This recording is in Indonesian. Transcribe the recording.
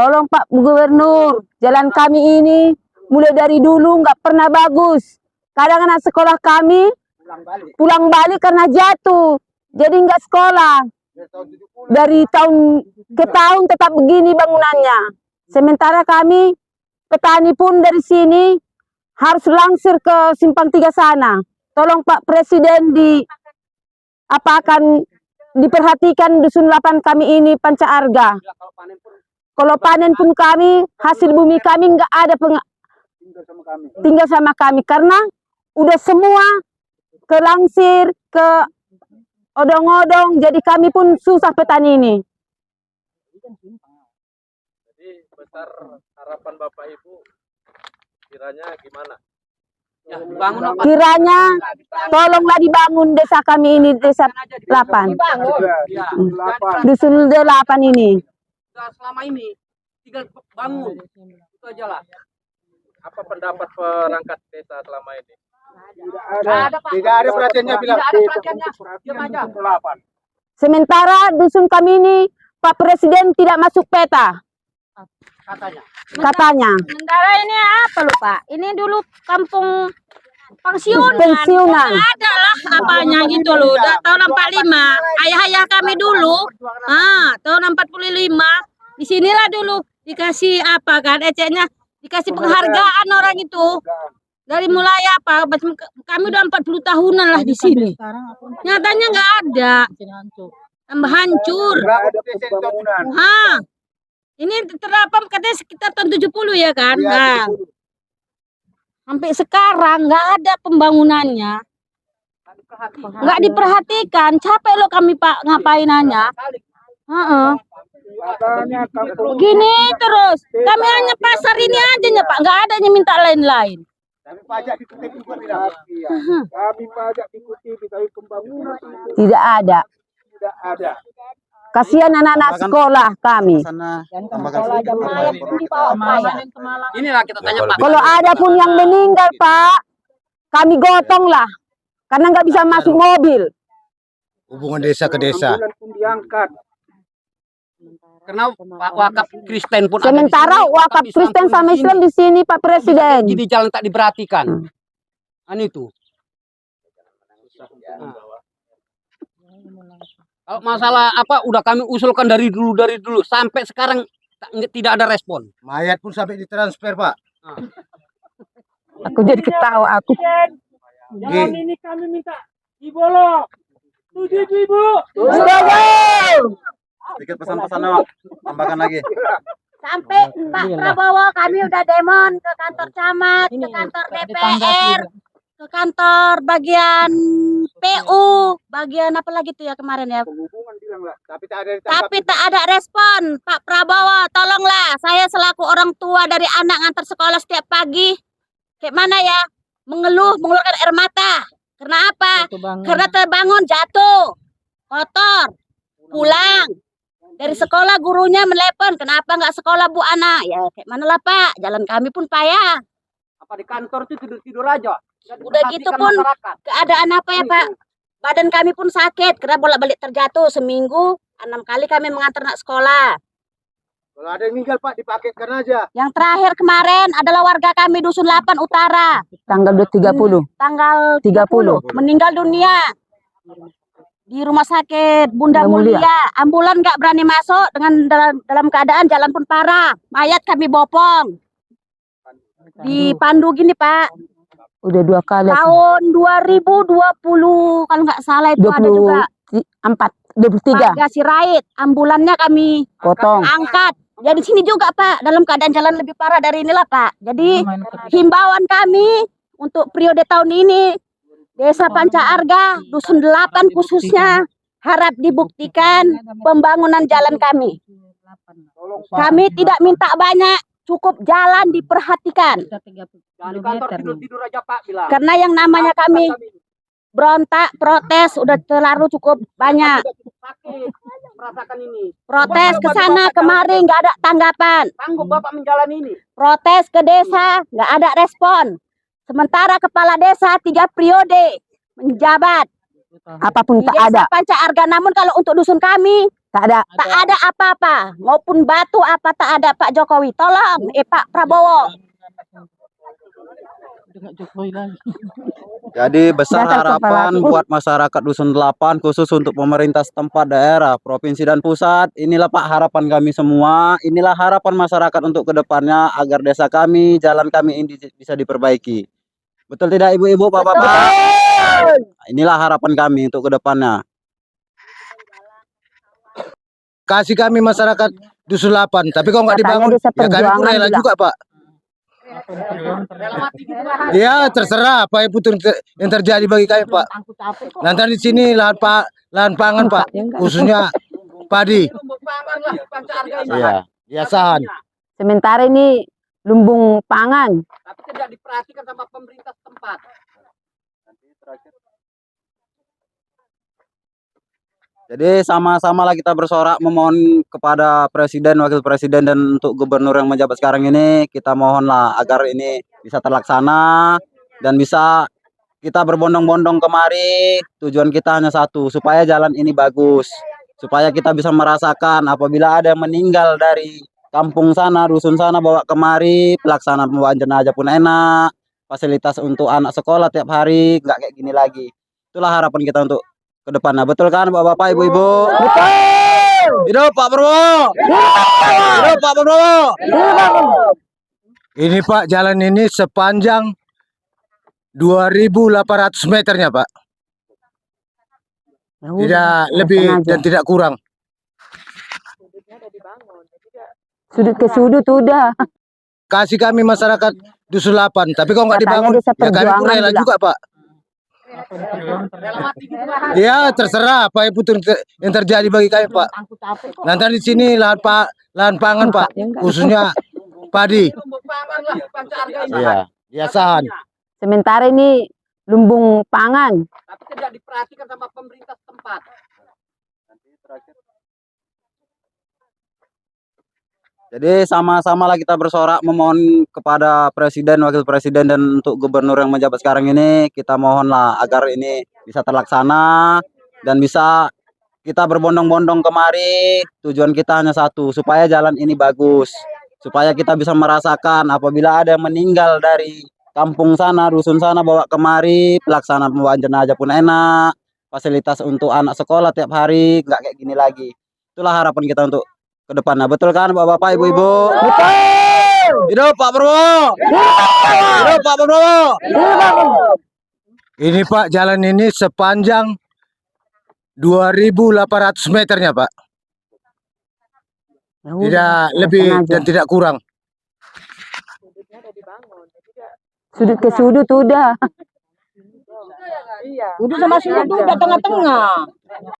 Tolong Pak Gubernur, jalan kami ini mulai dari dulu nggak pernah bagus. Kadang anak sekolah kami pulang balik karena jatuh, jadi nggak sekolah. Dari tahun ke tahun tetap begini bangunannya. Sementara kami petani pun dari sini harus langsir ke Simpang 3 sana. Tolong Pak Presiden akan diperhatikan dusun 8 kami ini Panca Arga. Kalau panen pun kami, hasil bumi kami nggak ada tinggal sama kami karena udah semua ke langsir, ke odong-odong, jadi kami pun susah petani ini. Jadi besar harapan Bapak Ibu kiranya gimana? Ya, kiranya tolonglah dibangun desa kami ini, desa 8. Dusun 8 ini. Selama ini tinggal bangun itu aja lah. Apa pendapat perangkat desa selama ini? Tidak ada perhatiannya, bilang tidak ada perhatiannya. Sementara dusun kami ini Pak Presiden tidak masuk peta katanya. Sementara ini apa lupa? Pak? Ini dulu kampung pensiunan. Ada lah apanya gitu loh. Tahun 45 ayah-ayah kami dulu, tahun 45 di sinilah dulu dikasih apa kan? Eceknya dikasih penghargaan orang itu. Dari mulai apa? Kami udah 40 tahunan lah di sini. Nyatanya nggak ada. Tambah hancur. Ini terdapat katanya sekitar tahun 70 ya kan? Nah, sampai sekarang nggak ada pembangunannya. Nggak diperhatikan. Capek loh kami Pak ngapainannya. Begini terus. Kami hanya pasar ini aja ya Pak. Nggak ada yang minta lain-lain. Kami pajak dikutip juga tidak. Kami pajak dikutip, tapi pembangunan Tidak ada. tidak ada. Kasihan anak-anak sekolah kami. Inilah kita tanya Pak. Kalau ada pun yang meninggal Pak, kami gotong lah. Karena nggak bisa masuk mobil. Hubungan desa ke desa. Ambulan pun diangkat. Karena Pak Wakaf Kristen pun Sementara wakaf Kristen sama Islam di sini Pak Presiden. jadi jalan tak diperhatikan. Itu. Kalau masalah apa udah kami usulkan dari dulu sampai sekarang tidak ada respon. Mayat pun sampai ditransfer, Pak. Aku jadi ketawa aku. Jangan ini kami minta Ibolo. Tujuh Ibu. Sedikit pesan-pesan Pak, tambahkan lagi. Sampai Pak Prabowo kami udah demon ke kantor camat, ke kantor DPR, ke kantor bagian PU, bagian apa lagi tuh ya kemarin ya. Tapi tak ada respon. Pak Prabowo, tolonglah. Saya selaku orang tua dari anak ngantar sekolah setiap pagi. Kayak mana ya? Mengeluarkan air mata. Karena apa? Karena terbangun jatuh, kotor, pulang. Dari sekolah gurunya menelepon, kenapa nggak sekolah Bu anak? Ya kayak mana lah Pak, jalan kami pun payah. Apa di kantor itu tidur aja. Udah gitu pun keadaan apa ya Pak? Badan kami pun sakit karena bolak-balik terjatuh seminggu 6 kali kami mengantar anak sekolah. Kalau ada yang meninggal Pak dipaketkan aja. Yang terakhir kemarin adalah warga kami Dusun 8 Utara. Tanggal 30. Tanggal 30. Meninggal dunia. Di rumah sakit Bunda Mulia. Ambulan nggak berani masuk dengan dalam keadaan jalan pun parah. Mayat kami bopong. Dipandu gini Pak. Udah 2 kali. Tahun 2020 kalau nggak salah itu ada juga 23. Warga Sirait, ambulannya kami Potong. angkat. Ya di sini juga Pak, dalam keadaan jalan lebih parah dari inilah Pak. Jadi himbauan kami untuk periode tahun ini, Desa Panca Arga, Dusun 8 khususnya harap dibuktikan pembangunan jalan kami. Kami tidak minta banyak, cukup jalan diperhatikan. Di kantor tidur aja Pak bilang. Karena yang namanya kami berontak, protes udah terlalu cukup banyak. Merasakan ini. Protes ke sana kemari nggak ada tanggapan. Sanggup Bapak menjalani ini. Protes ke desa nggak ada respon. Sementara kepala desa 3 periode menjabat. Apapun Di tak desa ada. Panca Arga, namun kalau untuk dusun kami Tak ada. Tak ada apa-apa, maupun batu apa tak ada Pak Jokowi. Tolong, Pak Prabowo. Jadi besar Dasar kepala harapan aku. buat masyarakat Dusun 8 khusus untuk pemerintah setempat daerah, provinsi dan pusat. Inilah Pak harapan kami semua. Inilah harapan masyarakat untuk kedepannya agar desa kami, jalan kami ini bisa diperbaiki. Betul tidak ibu-ibu, bapak-bapak? Nah, inilah harapan kami untuk kedepannya. Kasih kami masyarakat Dusun 8, tapi kalau nggak Katanya dibangun, desa ya kami pun perjuangan rela bilang. juga Pak. Ya terserah apa yang terjadi bagi kami Pak. Nanti di sini lahan pangan Pak, khususnya padi. Iya, biasaan. Sementara ini lumbung pangan. Tapi tidak diperhatikan sama pemerintah setempat. Jadi sama-samalah kita bersorak memohon kepada Presiden, Wakil Presiden, dan untuk Gubernur yang menjabat sekarang ini, kita mohonlah agar ini bisa terlaksana dan bisa kita berbondong-bondong kemari. Tujuan kita hanya satu, supaya jalan ini bagus, supaya kita bisa merasakan apabila ada yang meninggal dari kampung sana, dusun sana, bawa kemari, pelaksanaan pembawaan jenazah pun enak, fasilitas untuk anak sekolah tiap hari, nggak kayak gini lagi. Itulah harapan kita untuk ke depannya. Betul kan Bapak-bapak, Ibu-ibu? Betul. Hidup Pak Prabowo. Hidup Pak Prabowo. Ini Pak, jalan ini sepanjang 2.800 meternya Pak. Ya Tidak udah, lebih sengaja. dan tidak kurang. Sudut ke sudut udah. Kasih kami masyarakat Dusun 8, tapi kalau nggak Katanya dibangun, desa ya kami pun perjuangan rela bilang. juga Pak. Ya terserah apa yang terjadi bagi kami Pak. Nanti di sini lahan pangan Pak, khususnya padi. Iya, biasaan. Sementara ini lumbung pangan. Tapi tidak diperhatikan sama pemerintah setempat. Jadi sama-samalah kita bersorak memohon kepada Presiden, Wakil Presiden, dan untuk Gubernur yang menjabat sekarang ini, kita mohonlah agar ini bisa terlaksana dan bisa kita berbondong-bondong kemari. Tujuan kita hanya satu, supaya jalan ini bagus, supaya kita bisa merasakan apabila ada yang meninggal dari kampung sana, dusun sana, bawa kemari, pelaksanaan pembawaan jenazah pun enak, fasilitas untuk anak sekolah tiap hari, nggak kayak gini lagi. Itulah harapan kita untuk ke depannya. Betul kan Bapak-bapak, Ibu-ibu? Betul. Hidup Pak Prabowo. Hidup Pak Prabowo. Ini Pak, jalan ini sepanjang 2.800 meternya Pak. Ya udah, Tidak lebih sengaja. dan tidak kurang. Sudut ke sudut udah. Udah sama sudut udah tengah-tengah.